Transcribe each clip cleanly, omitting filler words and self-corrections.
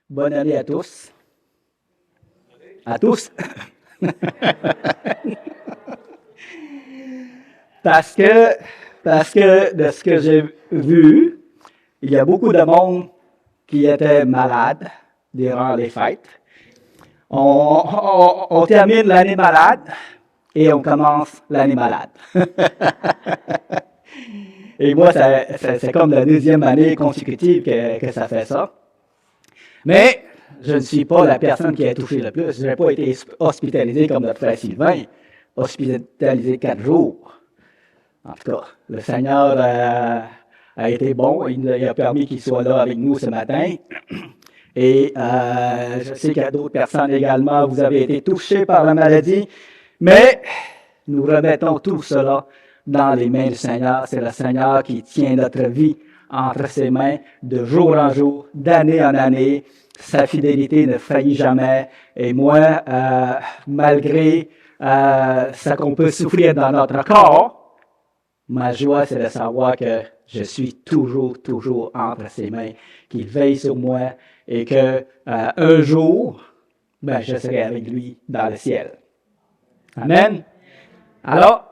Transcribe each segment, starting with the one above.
Bonne année à tous. À tous. Parce que, parce que de ce que j'ai vu, il y a beaucoup de monde qui était malade durant les fêtes. On termine l'année malade et on commence l'année malade. Et moi, c'est comme la deuxième année consécutive que ça fait ça. Mais je ne suis pas la personne qui a touché le plus. Je n'ai pas été hospitalisé comme notre frère Sylvain, hospitalisé 4 jours. En tout cas, le Seigneur a été bon. Il a permis qu'il soit là avec nous ce matin. Et je sais qu'il y a d'autres personnes également, vous avez été touchés par la maladie, mais nous remettons tout cela dans les mains du Seigneur. C'est le Seigneur qui tient notre vie entre ses mains de jour en jour, d'année en année. Sa fidélité ne faillit jamais. Et moi, malgré ce qu'on peut souffrir dans notre corps, ma joie, c'est de savoir que je suis toujours entre ses mains, qu'il veille sur moi et que un jour, je serai avec lui dans le ciel. Amen. Alors,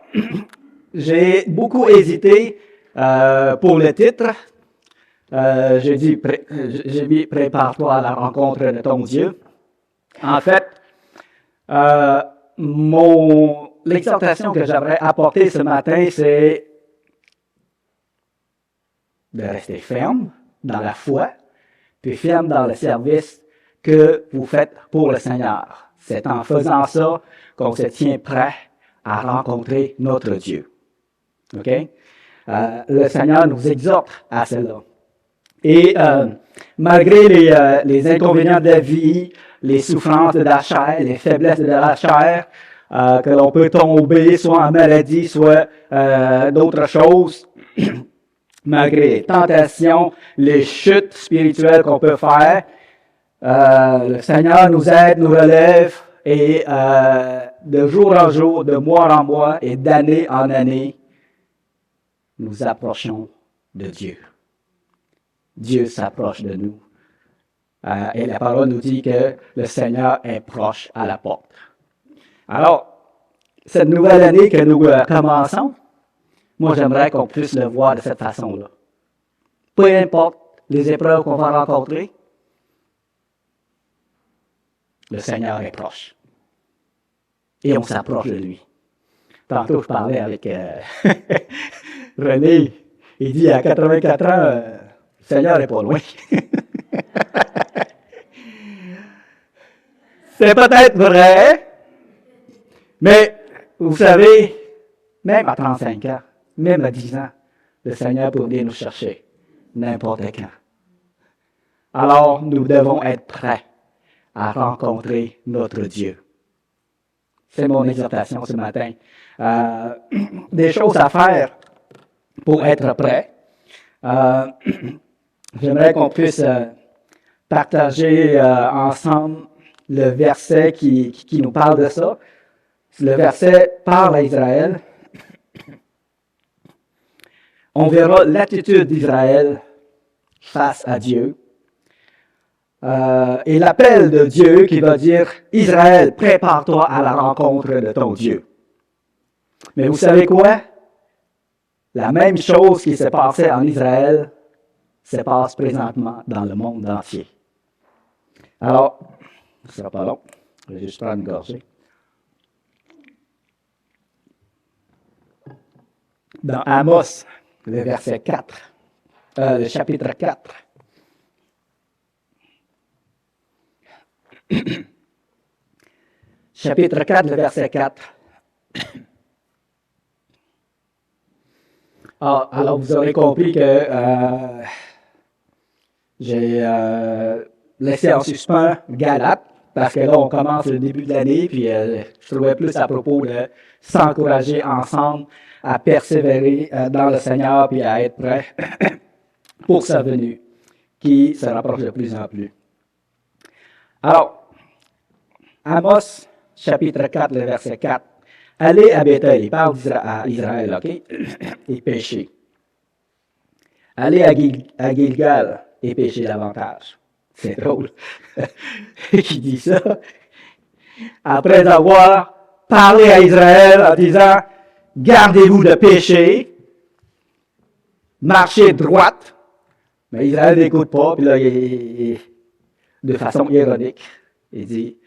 j'ai beaucoup hésité pour le titre. J'ai dit, prépare-toi à la rencontre de ton Dieu. En fait, l'exhortation que j'aimerais apporter ce matin, c'est de rester ferme dans la foi, puis ferme dans le service que vous faites pour le Seigneur. C'est en faisant ça qu'on se tient prêt à rencontrer notre Dieu. OK? Le Seigneur nous exhorte à cela. Et malgré les inconvénients de la vie, les souffrances de la chair, les faiblesses de la chair, que l'on peut tomber soit en maladie, soit d'autres choses, malgré les tentations, les chutes spirituelles qu'on peut faire, le Seigneur nous aide, nous relève, et de jour en jour, de mois en mois, et d'année en année, nous approchons de Dieu. Dieu s'approche de nous. Et la parole nous dit que le Seigneur est proche à la porte. Alors, cette nouvelle année que nous commençons, moi j'aimerais qu'on puisse le voir de cette façon-là. Peu importe les épreuves qu'on va rencontrer, le Seigneur est proche. Et on s'approche de lui. Tantôt, je parlais avec René. Il dit, à 84 ans, le Seigneur n'est pas loin. C'est peut-être vrai, mais vous savez, même à 35 ans, même à 10 ans, le Seigneur peut venir nous chercher n'importe quand. Alors, nous devons être prêts à rencontrer notre Dieu. C'est mon exhortation ce matin. Des choses à faire pour être prêt. J'aimerais qu'on puisse partager ensemble le verset qui nous parle de ça. Le verset parle à Israël. On verra l'attitude d'Israël face à Dieu. Et l'appel de Dieu qui va dire, Israël, prépare-toi à la rencontre de ton Dieu. Mais vous savez quoi? La même chose qui se passait en Israël se passe présentement dans le monde entier. Alors, ce ne sera pas long. Je vais juste prendre une gorgée. Dans Amos, le verset 4, le chapitre 4. Chapitre 4, le verset 4. Alors, vous aurez compris que j'ai laissé en suspens Galates, parce que là, on commence le début de l'année, puis je trouvais plus à propos de s'encourager ensemble à persévérer dans le Seigneur, puis à être prêt pour sa venue, qui se rapproche de plus en plus. Alors, Amos, chapitre 4, le verset 4. Allez à Bethel, il parle à Israël, OK? Et péchez. Allez à Gilgal et péchez davantage. C'est drôle. Qui dit ça? Après avoir parlé à Israël en disant, gardez-vous de péché, marchez droite. Mais Israël n'écoute pas, puis là, de façon ironique, il dit,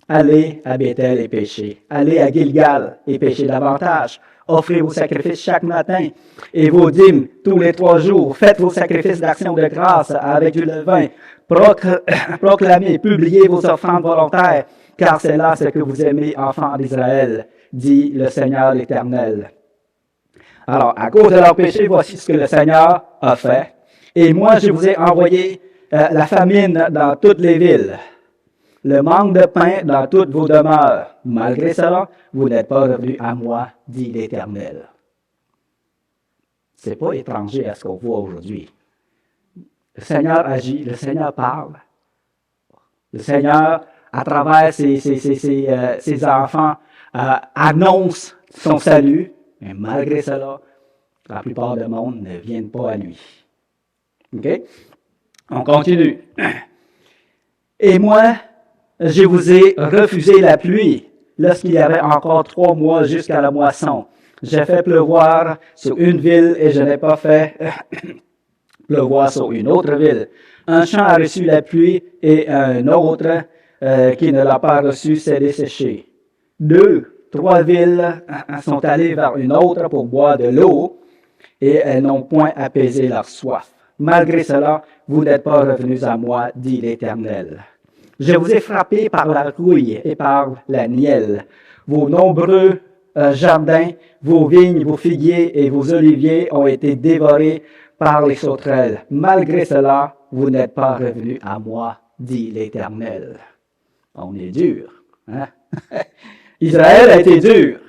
allez à Bethel et péchez. Allez à Gilgal et péchez davantage. Offrez vos sacrifices chaque matin et vos dîmes tous les 3 jours. Faites vos sacrifices d'action de grâce avec du levain. Proclamez, publiez vos offrandes volontaires, car c'est là ce que vous aimez, enfants d'Israël, dit le Seigneur l'Éternel. Alors, à cause de leur péché, voici ce que le Seigneur a fait. Et moi, je vous ai envoyé la famine dans toutes les villes, le manque de pain dans toutes vos demeures. Malgré cela, vous n'êtes pas revenus à moi, dit l'Éternel. C'est pas étranger à ce qu'on voit aujourd'hui. Le Seigneur agit, le Seigneur parle. Le Seigneur, à travers ses enfants, annonce son salut. Mais malgré cela, la plupart du monde ne viennent pas à lui. OK? On continue. Et moi, je vous ai refusé la pluie lorsqu'il y avait encore 3 mois jusqu'à la moisson. J'ai fait pleuvoir sur une ville et je n'ai pas fait pleuvoir sur une autre ville. Un champ a reçu la pluie et un autre qui ne l'a pas reçu s'est desséché. 2, 3 villes sont allées vers une autre pour boire de l'eau et elles n'ont point apaisé leur soif. Malgré cela, vous n'êtes pas revenus à moi, dit l'Éternel. Je vous ai frappé par la rouille et par la nielle. Vos nombreux jardins, vos vignes, vos figuiers et vos oliviers ont été dévorés par les sauterelles. Malgré cela, vous n'êtes pas revenus à moi, dit l'Éternel. On est dur, hein? Israël a été dur,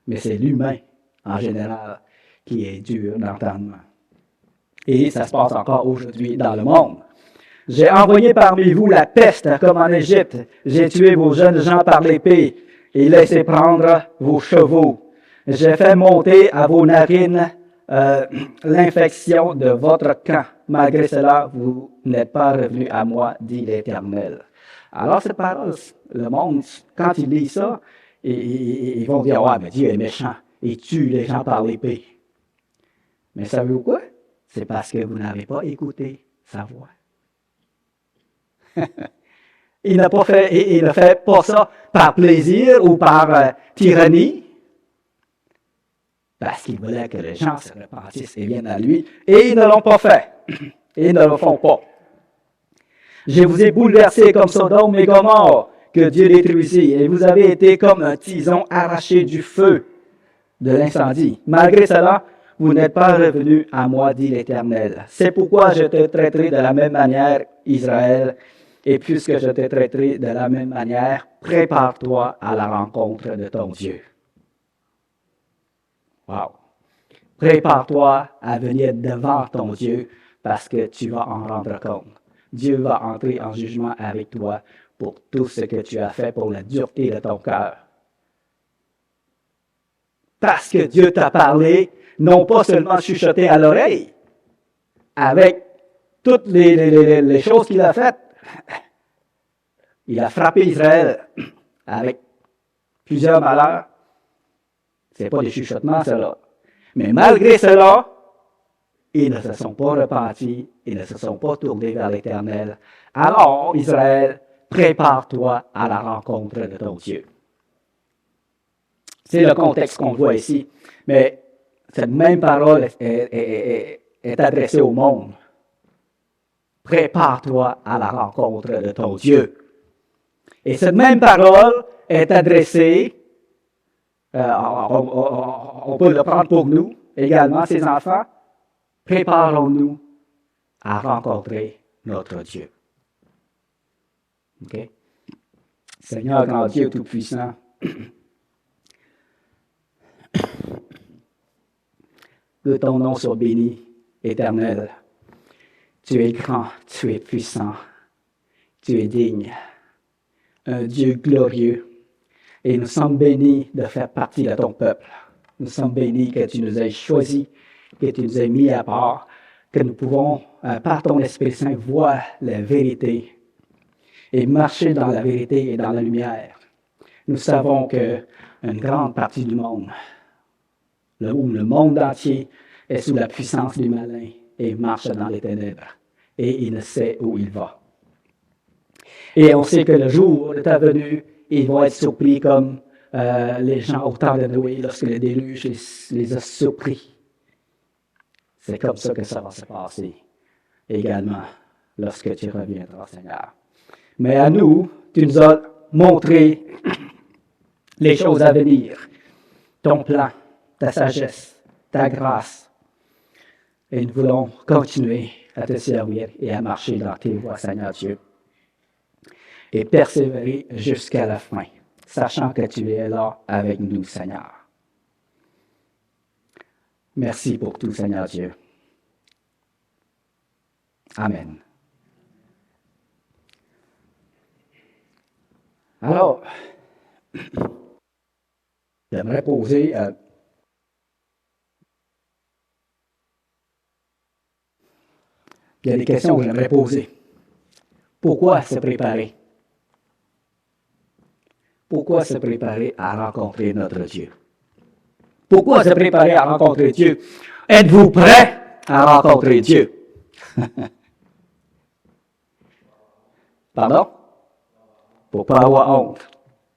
mais c'est l'humain, en général, qui est dur d'entendement. Et ça se passe encore aujourd'hui dans le monde. J'ai envoyé parmi vous la peste comme en Égypte. J'ai tué vos jeunes gens par l'épée et laissé prendre vos chevaux. J'ai fait monter à vos narines l'infection de votre camp. Malgré cela, vous n'êtes pas revenus à moi, dit l'Éternel. Alors, cette parole, le monde, quand il lit ça, ils vont dire, ouais, mais Dieu est méchant. Il tue les gens par l'épée. Mais savez-vous quoi? C'est parce que vous n'avez pas écouté sa voix. Il ne fait pas ça par plaisir ou par tyrannie, parce qu'il voulait que les gens se repentissent et viennent à lui, et ils ne l'ont pas fait. Et ils ne le font pas. Je vous ai bouleversé comme Sodome et Gomorrhe, que Dieu détruisit, et vous avez été comme un tison arraché du feu de l'incendie. Malgré cela, vous n'êtes pas revenus à moi, dit l'Éternel. C'est pourquoi je te traiterai de la même manière, Israël, et puisque je te traiterai de la même manière, prépare-toi à la rencontre de ton Dieu. Wow! Prépare-toi à venir devant ton Dieu, parce que tu vas en rendre compte. Dieu va entrer en jugement avec toi pour tout ce que tu as fait, pour la dureté de ton cœur. Parce que Dieu t'a parlé, non pas seulement chuchoté à l'oreille, avec toutes les choses qu'il a faites. Il a frappé Israël avec plusieurs malheurs. Ce n'est pas des chuchotements, cela. Mais malgré cela, ils ne se sont pas repentis, ils ne se sont pas tournés vers l'Éternel. Alors, Israël, prépare-toi à la rencontre de ton Dieu. C'est le contexte qu'on voit ici. Mais cette même parole est adressée au monde. Prépare-toi à la rencontre de ton Dieu. Et cette même parole est adressée, on peut le prendre pour nous également, ses enfants. Préparons-nous à rencontrer notre Dieu. OK? Seigneur, grand Dieu Tout-Puissant, que ton nom soit béni, éternel. Tu es grand, tu es puissant, tu es digne, un Dieu glorieux. Et nous sommes bénis de faire partie de ton peuple. Nous sommes bénis que tu nous aies choisis, que tu nous aies mis à part, que nous pouvons, par ton Esprit Saint, voir la vérité et marcher dans la vérité et dans la lumière. Nous savons qu'une grande partie du monde, le monde entier, est sous la puissance du malin et marche dans les ténèbres, et il ne sait où il va. Et on sait que le jour de ta venue, ils vont être surpris comme les gens au temps de Noé, lorsque le déluge les a surpris. C'est comme ça que ça va se passer également lorsque tu reviendras, Seigneur. Mais à nous, tu nous as montré les choses à venir, ton plan, ta sagesse, ta grâce. Et nous voulons continuer à te servir et à marcher dans tes voies, Seigneur Dieu. Et persévérer jusqu'à la fin, sachant que tu es là avec nous, Seigneur. Merci pour tout, Seigneur Dieu. Amen. Alors, j'aimerais poser il y a des questions que j'aimerais poser. Pourquoi se préparer? Pourquoi se préparer à rencontrer notre Dieu? Pourquoi se préparer à rencontrer Dieu? Êtes-vous prêt à rencontrer Dieu? Pardon? Pour ne pas avoir honte.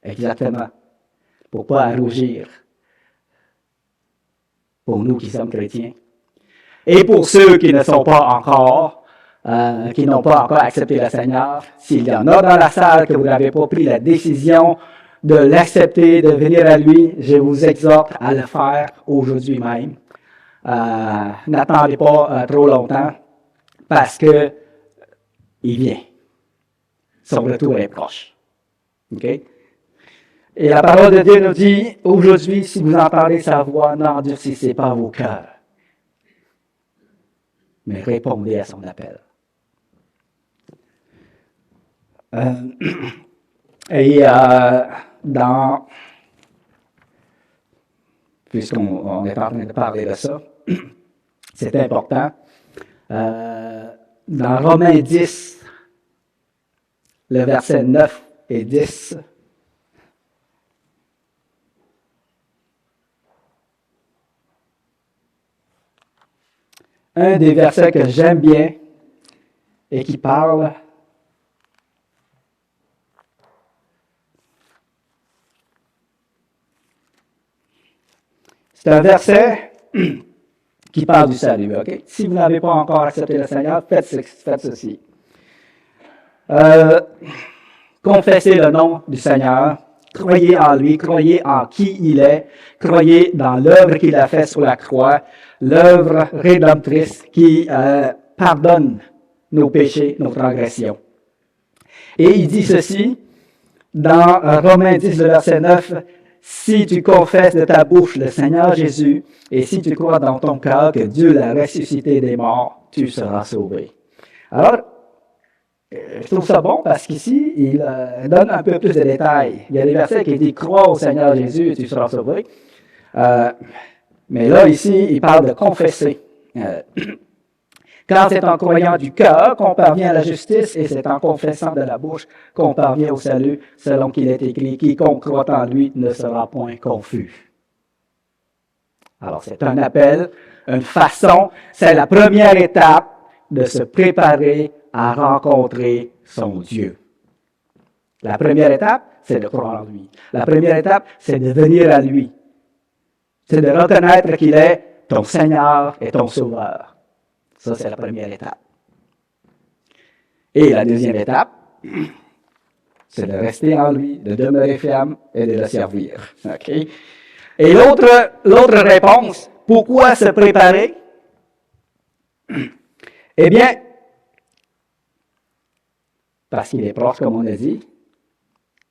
Exactement. Pour ne pas rougir. Pour nous qui sommes chrétiens. Et pour ceux qui ne sont pas encore, qui n'ont pas encore accepté le Seigneur, s'il y en a dans la salle que vous n'avez pas pris la décision de l'accepter, de venir à lui, je vous exhorte à le faire aujourd'hui même. N'attendez pas trop longtemps, parce que il vient. Son retour est proche. OK? Et la parole de Dieu nous dit, aujourd'hui, si vous entendez sa voix, n'endurcissez pas vos cœurs, mais répondez à son appel. Puisqu'on est en train de parler de ça, c'est important. Dans Romains 10, le verset 9 et 10, un des versets que j'aime bien et qui parle c'est un verset qui parle du salut. Okay? Si vous n'avez pas encore accepté le Seigneur, faites ceci. Confessez le nom du Seigneur, croyez en lui, croyez en qui il est, croyez dans l'œuvre qu'il a faite sur la croix, l'œuvre rédemptrice qui pardonne nos péchés, nos transgressions. Et il dit ceci dans Romains 10, le verset 9, « Si tu confesses de ta bouche le Seigneur Jésus, et si tu crois dans ton cœur que Dieu l'a ressuscité des morts, tu seras sauvé. » Alors, je trouve ça bon parce qu'ici, il donne un peu plus de détails. Il y a des versets qui disent « Crois au Seigneur Jésus et tu seras sauvé ». Mais là, ici, il parle de confesser. Car c'est en croyant du cœur qu'on parvient à la justice et c'est en confessant de la bouche qu'on parvient au salut, selon qu'il est écrit, quiconque croit en lui ne sera point confus. Alors, c'est un appel, une façon, c'est la première étape de se préparer à rencontrer son Dieu. La première étape, c'est de croire en lui. La première étape, c'est de venir à lui. C'est de reconnaître qu'il est ton Seigneur et ton Sauveur. Ça, c'est la première étape. Et la deuxième étape, c'est de rester en lui, de demeurer ferme et de le servir. Okay? Et l'autre réponse, pourquoi se préparer? Eh bien, parce qu'il est proche, comme on a dit,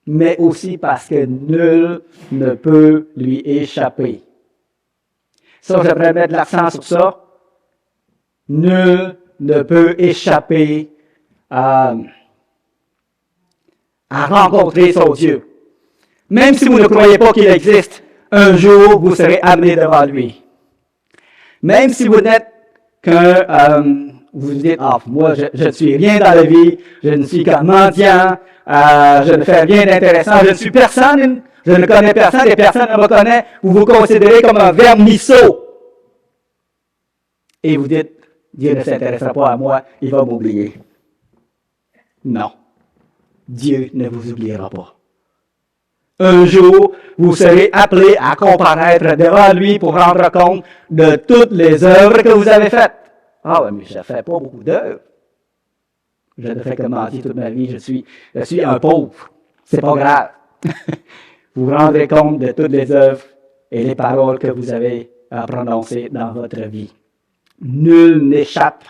mais aussi parce que nul ne peut lui échapper. Ça, j'aimerais mettre l'accent sur ça. Nul ne peut échapper à rencontrer son Dieu. Même si vous ne croyez pas qu'il existe, un jour, vous serez amené devant lui. Même si vous n'êtes que vous vous dites, ah, moi, je ne suis rien dans la vie, je ne suis qu'un mendiant, je ne fais rien d'intéressant, je ne suis personne, je ne connais personne et personne ne me connaît, vous vous considérez comme un vermisseau. Et vous dites, Dieu ne s'intéressera pas à moi, il va m'oublier. Non, Dieu ne vous oubliera pas. Un jour, vous serez appelé à comparaître devant lui pour rendre compte de toutes les œuvres que vous avez faites. Ah oui, mais je ne fais pas beaucoup d'œuvres. Je ne fais que mentir toute ma vie, je suis un pauvre. C'est pas grave. Vous vous rendrez compte de toutes les œuvres et les paroles que vous avez prononcées dans votre vie. Nul n'échappe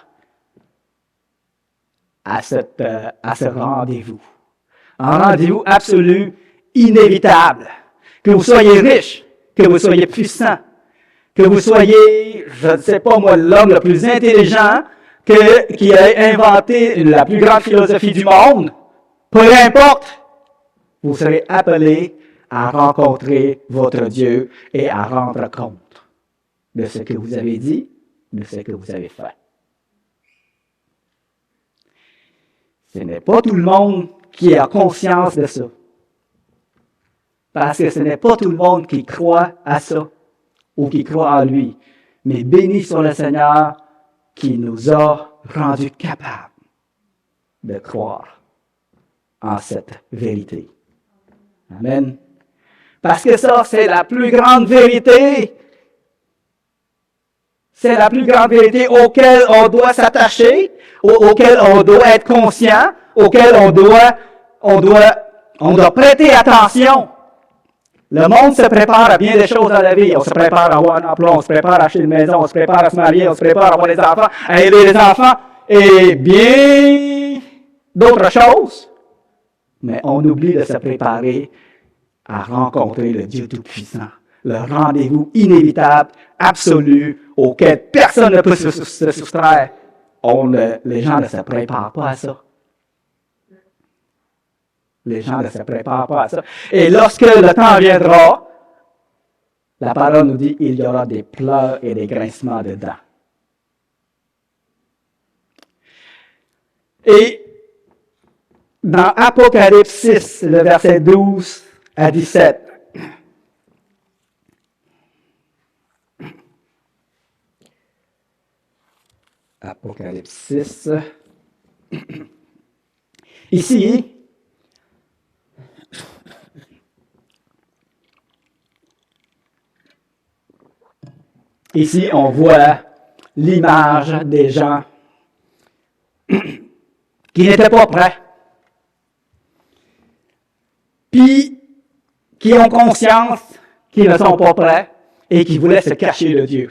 à ce rendez-vous. Un rendez-vous absolu, inévitable. Que vous soyez riche, que vous soyez puissant, que vous soyez, je ne sais pas moi, l'homme le plus intelligent qui a inventé la plus grande philosophie du monde, peu importe, vous serez appelé à rencontrer votre Dieu et à rendre compte de ce que vous avez dit, de ce que vous avez fait. Ce n'est pas tout le monde qui a conscience de ça. Parce que ce n'est pas tout le monde qui croit à ça ou qui croit en lui. Mais béni soit le Seigneur qui nous a rendus capables de croire en cette vérité. Amen. Parce que ça, c'est la plus grande vérité. C'est la plus grande vérité auquel on doit s'attacher, auquel on doit être conscient, auquel on doit prêter attention. Le monde se prépare à bien des choses dans la vie. On se prépare à avoir un emploi, on se prépare à acheter une maison, on se prépare à se marier, on se prépare à avoir des enfants, à aider les enfants, et bien d'autres choses. Mais on oublie de se préparer à rencontrer le Dieu Tout-Puissant, le rendez-vous inévitable, absolu, auquel personne ne peut se soustraire. Les gens ne se préparent pas à ça. Les gens ne se préparent pas à ça. Et lorsque le temps viendra, la parole nous dit qu'il y aura des pleurs et des grincements de dents. Et dans Apocalypse 6, le verset 12 à 17, Apocalypse 6, Ici, on voit l'image des gens qui n'étaient pas prêts, puis qui ont conscience qu'ils ne sont pas prêts et qui voulaient se cacher de Dieu.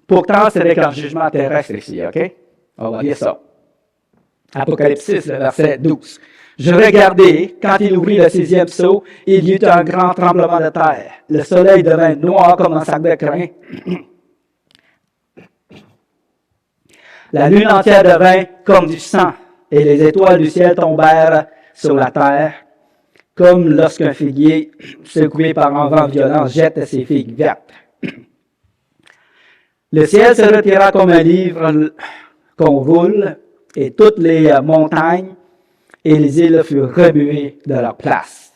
Pourtant, ce n'est qu'un jugement terrestre ici, OK? On va lire ça. Apocalypse 6, le verset 12. Je regardai, quand il ouvrit le 6e sceau, il y eut un grand tremblement de terre. Le soleil devint noir comme un sac de crin. La lune entière devint comme du sang, et les étoiles du ciel tombèrent sur la terre, comme lorsqu'un figuier, secoué par un vent violent, jette ses figues vertes. Le ciel se retira comme un livre qu'on roule, et toutes les montagnes et les îles furent remuées de leur place.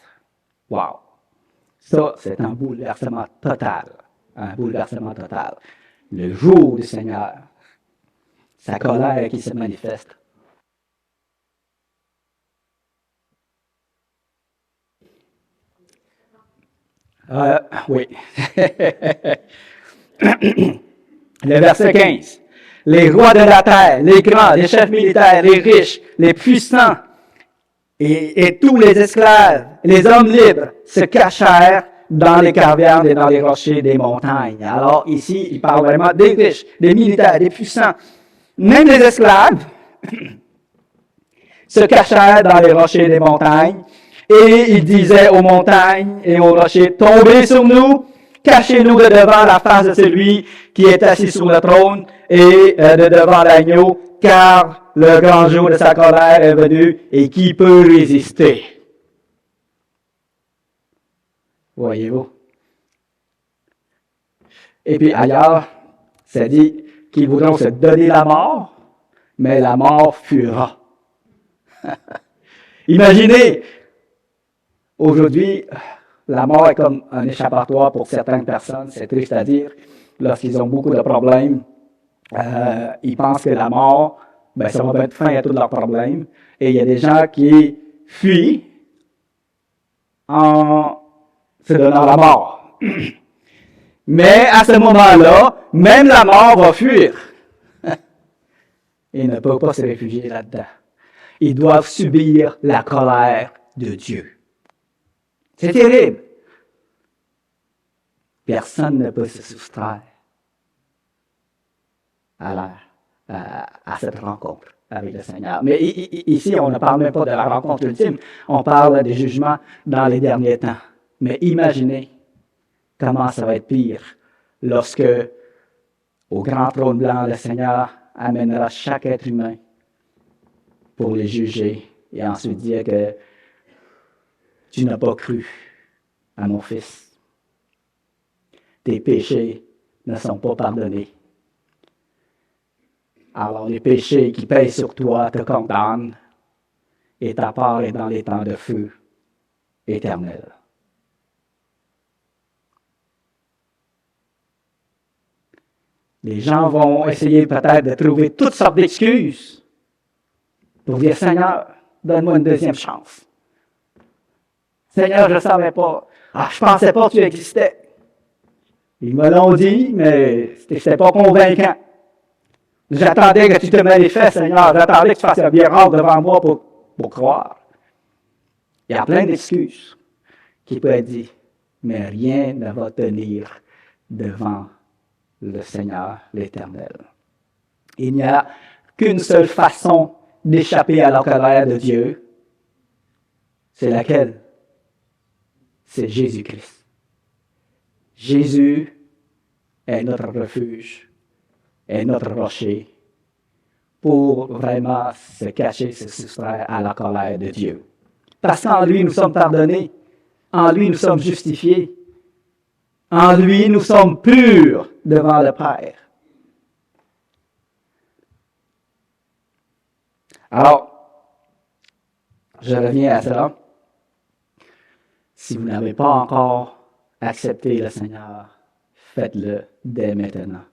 Wow! Ça, c'est un bouleversement total. Un bouleversement total. Le jour du Seigneur, sa colère qui se manifeste. Oui. Le verset 15. Les rois de la terre, les grands, les chefs militaires, les riches, les puissants et tous les esclaves, les hommes libres se cachèrent dans les cavernes et dans les rochers des montagnes. Alors ici, il parle vraiment des riches, des militaires, des puissants. Même les esclaves se cachèrent dans les rochers des montagnes et ils disaient aux montagnes et aux rochers, tombez sur nous, cachez-nous de devant la face de celui qui est assis sur le trône et de devant l'agneau, car le grand jour de sa colère est venu et qui peut résister? Voyez-vous? Et puis ailleurs, ça dit, qui voudront se donner la mort, mais la mort fuira. Imaginez, aujourd'hui, la mort est comme un échappatoire pour certaines personnes, c'est triste à dire, lorsqu'ils ont beaucoup de problèmes, ils pensent que la mort, ben, ça va mettre fin à tous leurs problèmes, et il y a des gens qui fuient en se donnant la mort. Mais à ce moment-là, même la mort va fuir. Ils ne peuvent pas se réfugier là-dedans. Ils doivent subir la colère de Dieu. C'est terrible. Personne ne peut se soustraire à cette rencontre avec le Seigneur. Mais ici, on ne parle même pas de la rencontre ultime, on parle des jugements dans les derniers temps. Mais imaginez comment ça va être pire lorsque, au grand trône blanc, le Seigneur amènera chaque être humain pour les juger et ensuite dire que tu n'as pas cru à mon Fils. Tes péchés ne sont pas pardonnés. Alors les péchés qui pèsent sur toi te condamnent et ta part est dans les temps de feu éternel. Les gens vont essayer peut-être de trouver toutes sortes d'excuses pour dire, Seigneur, donne-moi une deuxième chance. Seigneur, je ne savais pas. Ah, je ne pensais pas que tu existais. Ils me l'ont dit, mais ce n'était pas convaincant. J'attendais que tu te manifestes, Seigneur. J'attendais que tu fasses un miracle devant moi pour croire. Il y a plein d'excuses qui peuvent être dites, mais rien ne va tenir devant le Seigneur, l'Éternel. Il n'y a qu'une seule façon d'échapper à la colère de Dieu. C'est laquelle? C'est Jésus-Christ. Jésus est notre refuge, est notre rocher pour vraiment se cacher, se soustraire à la colère de Dieu. Parce qu'en lui, nous sommes pardonnés. En lui, nous sommes justifiés. En lui, nous sommes purs devant le Père. Alors, je reviens à cela. Si vous n'avez pas encore accepté le Seigneur, faites-le dès maintenant.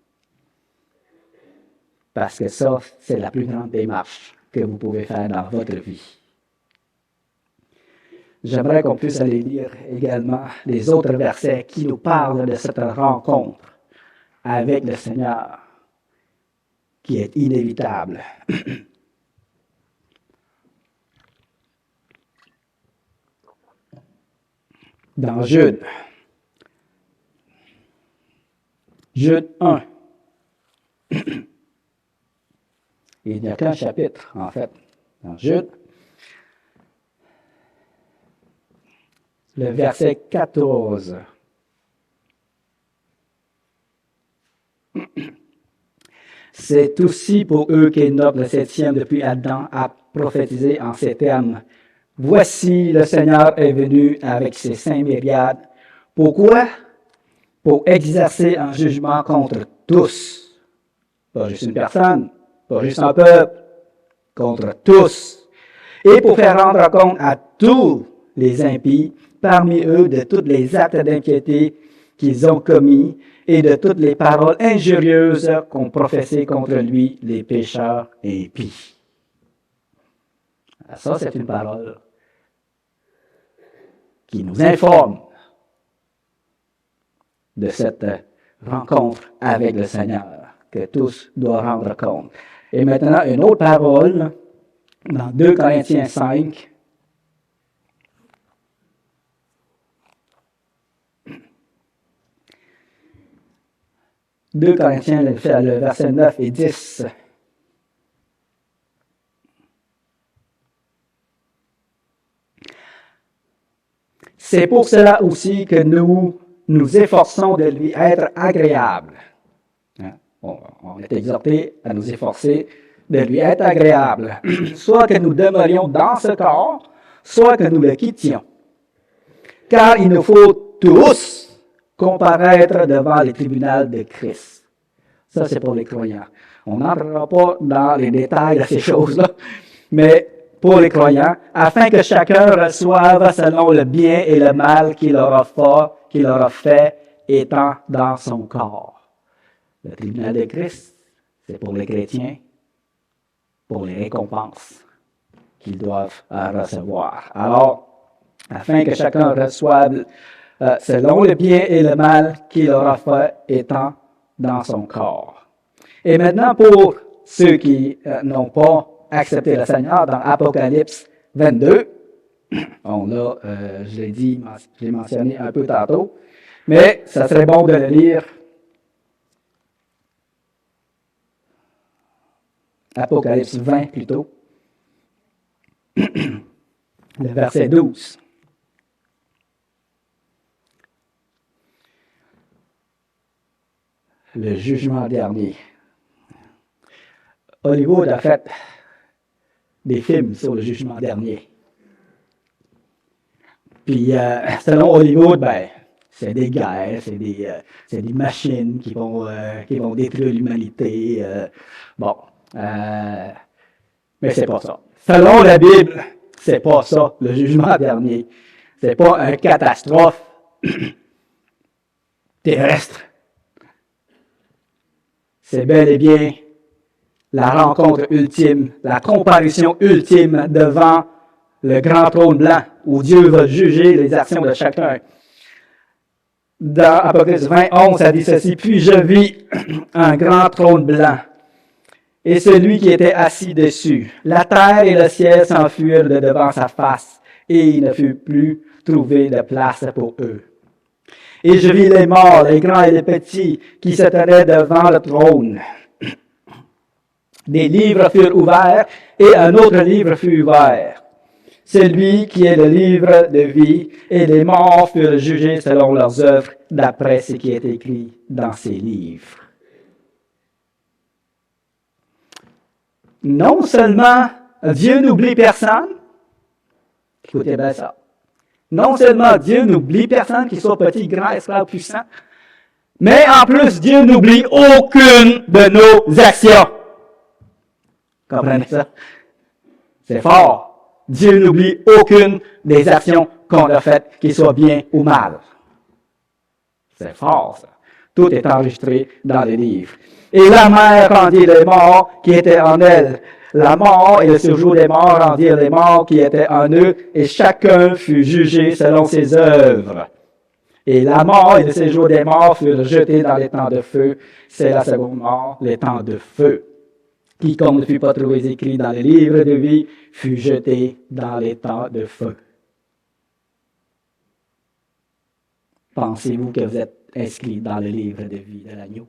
Parce que ça, c'est la plus grande démarche que vous pouvez faire dans votre vie. J'aimerais qu'on puisse aller lire également les autres versets qui nous parlent de cette rencontre avec le Seigneur qui est inévitable. Dans Jude 1, il n'y a qu'un chapitre, en fait, dans Jude, le verset 14. C'est aussi pour eux qu'Enoch, le septième depuis Adam, a prophétisé en ces termes. Voici, le Seigneur est venu avec ses 5 myriades. Pourquoi? Pour exercer un jugement contre tous. Pas juste une personne, pas juste un peuple, contre tous. Et pour faire rendre compte à tous les impies parmi eux de tous les actes d'impiété qu'ils ont commis et de toutes les paroles injurieuses qu'ont professées contre lui les pécheurs impies. Ça, c'est une parole qui nous informe de cette rencontre avec le Seigneur, que tous doivent rendre compte. Et maintenant, une autre parole, dans 2 Corinthiens 5, « 2 Corinthiens, le verset 9 et 10. C'est pour cela aussi que nous nous efforçons de lui être agréables. On est exhortés à nous efforcer de lui être agréables, soit que nous demeurions dans ce corps, soit que nous le quittions. Car il nous faut tous comparaître devant les tribunaux de Christ. Ça, c'est pour les croyants. On n'entrera pas dans les détails de ces choses-là, mais pour les croyants, afin que chacun reçoive selon le bien et le mal qu'il aura fait étant dans son corps. Le tribunal de Christ, c'est pour les chrétiens, pour les récompenses qu'ils doivent recevoir. Alors, afin que chacun reçoive selon le bien et le mal qu'il aura fait étant dans son corps. Et maintenant, pour ceux qui n'ont pas accepté le Seigneur, dans Apocalypse 22, on l'a, je l'ai dit, je l'ai mentionné un peu tantôt, mais ça serait bon de le lire. Apocalypse 20 plutôt, le verset 12. Le jugement dernier. Hollywood a fait des films sur le jugement dernier. Puis, selon Hollywood, ben, c'est des guerres, c'est des machines qui vont détruire l'humanité. Mais c'est pas ça. Selon la Bible, c'est pas ça, le jugement dernier. C'est pas une catastrophe terrestre. C'est bel et bien la rencontre ultime, la comparution ultime devant le grand trône blanc, où Dieu va juger les actions de chacun. Dans Apocalypse 20, 11, ça dit ceci: « Puis je vis un grand trône blanc, et celui qui était assis dessus. La terre et le ciel s'enfuirent de devant sa face, et il ne fut plus trouvé de place pour eux. Et je vis les morts, les grands et les petits, qui se tenaient devant le trône. Des livres furent ouverts, et un autre livre fut ouvert. Celui qui est le livre de vie, et les morts furent jugés selon leurs œuvres, d'après ce qui est écrit dans ces livres. » Non seulement Dieu n'oublie personne, écoutez bien ça, non seulement Dieu n'oublie personne, qu'il soit petit, grand, esclave, puissant, mais en plus, Dieu n'oublie aucune de nos actions. Comprenez ça? C'est fort. Dieu n'oublie aucune des actions qu'on a faites, qu'elles soient bien ou mal. C'est fort, ça. Tout est enregistré dans les livres. Et la mer rendit les morts qui étaient en elle. La mort et le séjour des morts rendirent les morts qui étaient en eux, et chacun fut jugé selon ses œuvres. Et la mort et le séjour des morts furent jetés dans les temps de feu. C'est la seconde mort, les temps de feu. Quiconque ne fut pas trouvé écrit dans les livres de vie fut jeté dans les temps de feu. Pensez-vous que vous êtes inscrit dans le livre de vie de l'agneau?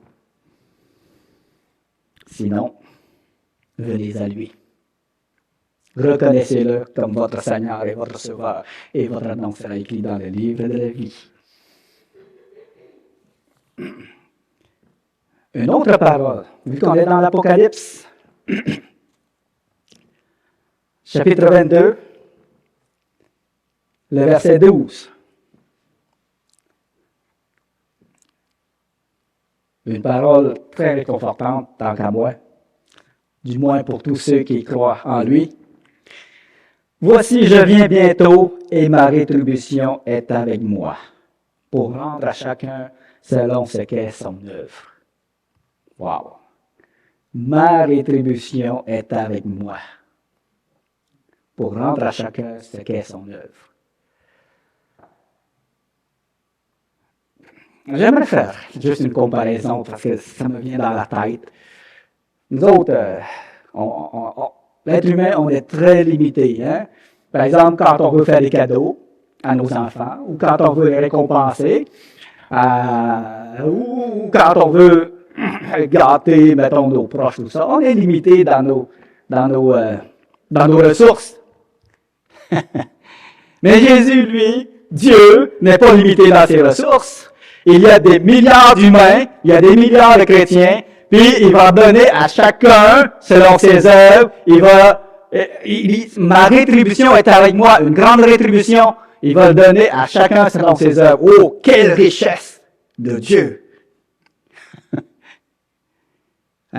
Sinon, venez à lui. Reconnaissez-le comme votre Seigneur et votre Sauveur, et votre nom sera écrit dans le livre de la vie. Une autre parole, vu qu'on est dans l'Apocalypse, chapitre 22, le verset 12. Une parole très réconfortante, tant qu'à moi, du moins pour tous ceux qui croient en lui. « Voici, je viens bientôt, et ma rétribution est avec moi, pour rendre à chacun selon ce qu'est son œuvre. » Wow! Ma rétribution est avec moi, pour rendre à chacun ce qu'est son œuvre. J'aimerais faire juste une comparaison parce que ça me vient dans la tête. Nous autres, l'être humain, on est très limité. Hein? Par exemple, quand on veut faire des cadeaux à nos enfants, ou quand on veut les récompenser, ou quand on veut gâter, mettons, nos proches, tout ça, on est limité dans nos ressources. Mais Jésus, lui, Dieu, n'est pas limité dans ses ressources. Il y a des milliards d'humains, il y a des milliards de chrétiens, puis il va donner à chacun selon ses œuvres. Ma rétribution est avec moi, une grande rétribution. Il va le donner à chacun selon ses œuvres. Oh, quelle richesse de Dieu!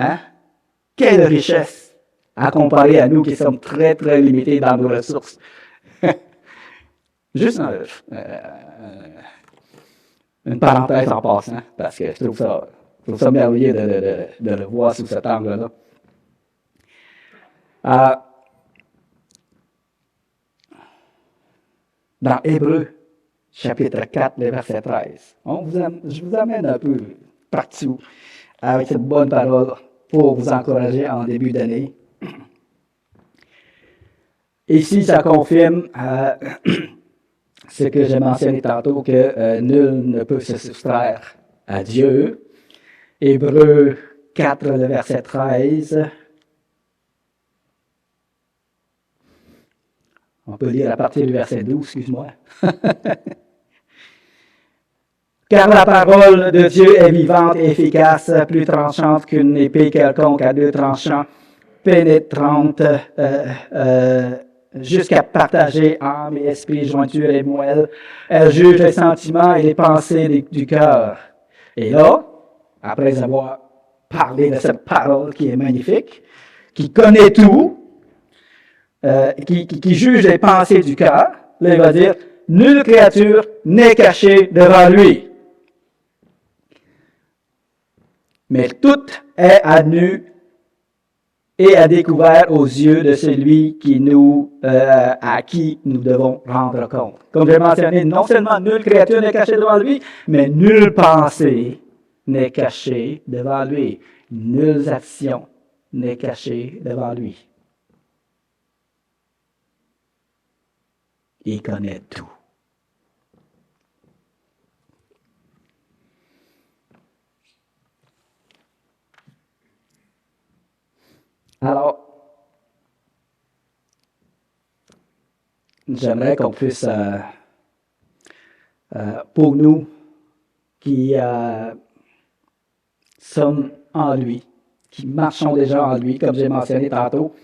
Hein? Quelle richesse à comparer à nous qui sommes très, très limités dans nos ressources. Juste une parenthèse en passant, parce que je trouve ça merveilleux de le voir sous cet angle-là. Dans Hébreux, chapitre 4, le verset 13, je vous amène un peu partout avec cette bonne parole pour vous encourager en début d'année. Ici, ça confirme ce que j'ai mentionné tantôt, que nul ne peut se soustraire à Dieu. Hébreux 4, le verset 13. On peut lire à partir du verset 12, excuse-moi. Car la parole de Dieu est vivante et efficace, plus tranchante qu'une épée quelconque à deux tranchants, pénétrante jusqu'à partager âme et esprit, jointure et moelle. Elle juge les sentiments et les pensées du cœur. Et là, après avoir parlé de cette parole qui est magnifique, qui connaît tout, qui juge les pensées du cœur, là, il va dire, nulle créature n'est cachée devant lui. Mais tout est à nu et à découvert aux yeux de celui à qui nous devons rendre compte. Comme j'ai mentionné, non seulement nulle créature n'est cachée devant lui, mais nulle pensée n'est cachée devant lui. Nulle action n'est cachée devant lui. Il connaît tout. Alors, j'aimerais qu'on puisse, pour nous qui sommes en lui, qui marchons déjà en lui, comme j'ai mentionné tantôt,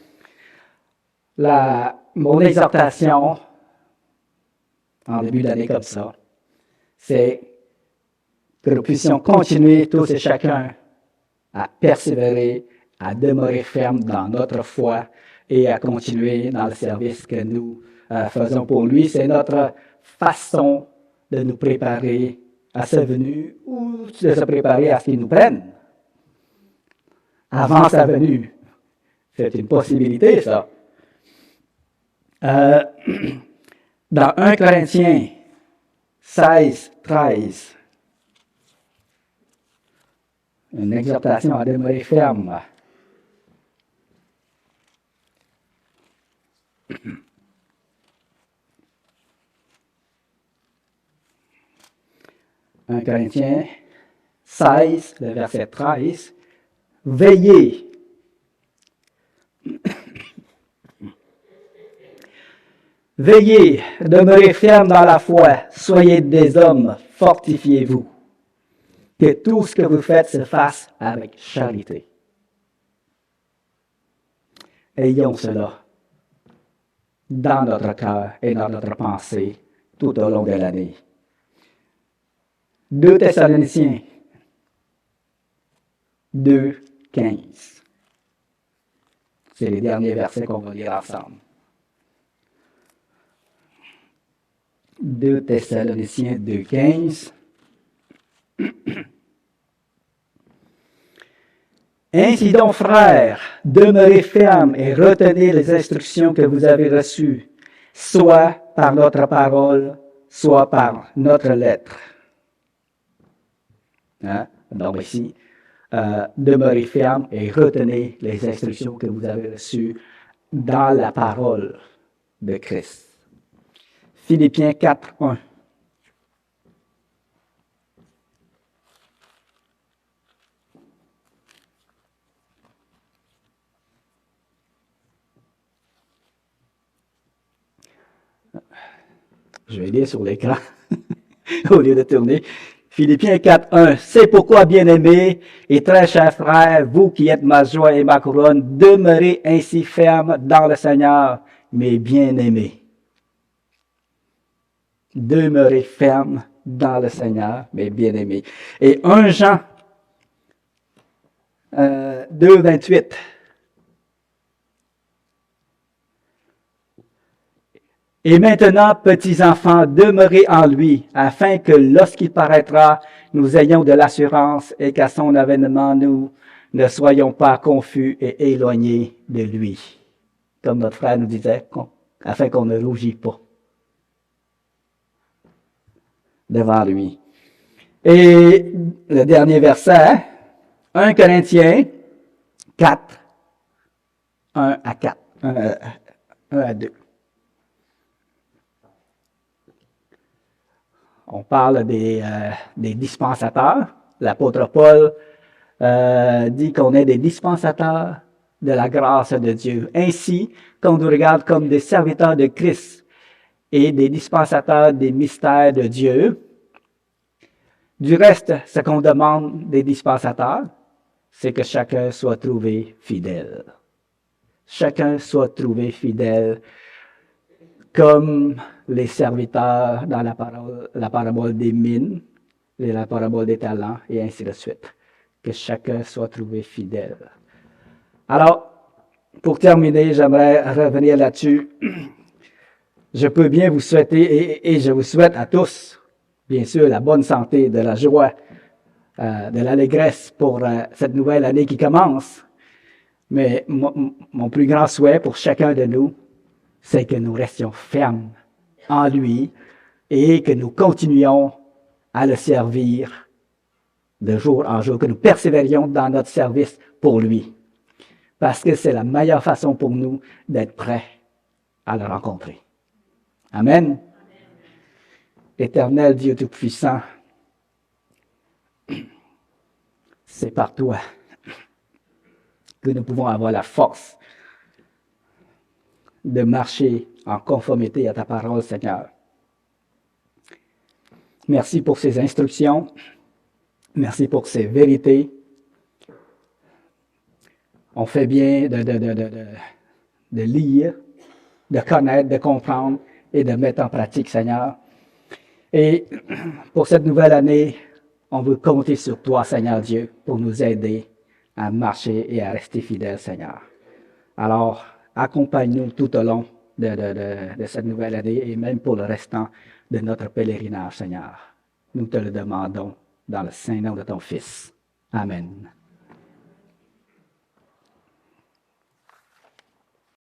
mon exhortation en début d'année comme ça, c'est que nous puissions continuer tous et chacun à persévérer, à demeurer ferme dans notre foi et à continuer dans le service que nous faisons pour lui. C'est notre façon de nous préparer à sa venue ou de se préparer à ce qu'il nous prenne avant sa venue. C'est une possibilité, ça. Dans 1 Corinthiens 16, 13, une exhortation à demeurer ferme. « 1 Corinthiens 16, le verset 13, « Veillez. » Veillez, demeurez ferme dans la foi, soyez des hommes, fortifiez-vous. Que tout ce que vous faites se fasse avec charité. Ayons cela dans notre cœur et dans notre pensée tout au long de l'année. 2 Thessaloniciens 2, 15. C'est les derniers versets qu'on va lire ensemble. 2 Thessaloniciens 2, 15. Ainsi donc, frères, demeurez fermes et retenez les instructions que vous avez reçues, soit par notre parole, soit par notre lettre. Hein? Donc ici, demeurez fermes et retenez les instructions que vous avez reçues dans la parole de Christ. Philippiens 4, 1. Je vais lire sur l'écran au lieu de tourner. Philippiens 4, 1. C'est pourquoi, bien-aimés et très chers frères, vous qui êtes ma joie et ma couronne, demeurez ainsi fermes dans le Seigneur, mes bien-aimés. Demeurez fermes dans le Seigneur, mes bien-aimés. Et 1 Jean, 2, 28. Et maintenant, petits enfants, demeurez en lui, afin que lorsqu'il paraîtra, nous ayons de l'assurance et qu'à son avènement, nous ne soyons pas confus et éloignés de lui. Comme notre frère nous disait, afin qu'on ne rougit pas devant lui. Et le dernier verset, 1 Corinthiens 4, 1 à 4, 1 à 2. On parle des dispensateurs. L'apôtre Paul dit qu'on est des dispensateurs de la grâce de Dieu. Ainsi qu'on nous regarde comme des serviteurs de Christ et des dispensateurs des mystères de Dieu. Du reste, ce qu'on demande des dispensateurs, c'est que chacun soit trouvé fidèle. Chacun soit trouvé fidèle, comme les serviteurs dans la parabole des mines, la parabole des talents, et ainsi de suite. Que chacun soit trouvé fidèle. Alors, pour terminer, j'aimerais revenir là-dessus. Je peux bien vous souhaiter, et je vous souhaite à tous, bien sûr, la bonne santé, de la joie, de l'allégresse pour cette nouvelle année qui commence. Mais mon plus grand souhait pour chacun de nous, c'est que nous restions fermes en lui et que nous continuions à le servir de jour en jour, que nous persévérions dans notre service pour lui. Parce que c'est la meilleure façon pour nous d'être prêts à le rencontrer. Amen. Éternel Dieu Tout-Puissant, c'est par toi que nous pouvons avoir la force de marcher en conformité à ta parole, Seigneur. Merci pour ces instructions. Merci pour ces vérités. On fait bien de lire, de connaître, de comprendre et de mettre en pratique, Seigneur. Et pour cette nouvelle année, on veut compter sur toi, Seigneur Dieu, pour nous aider à marcher et à rester fidèles, Seigneur. Alors, accompagne-nous tout au long de cette nouvelle année et même pour le restant de notre pèlerinage, Seigneur. Nous te le demandons dans le saint nom de ton Fils. Amen.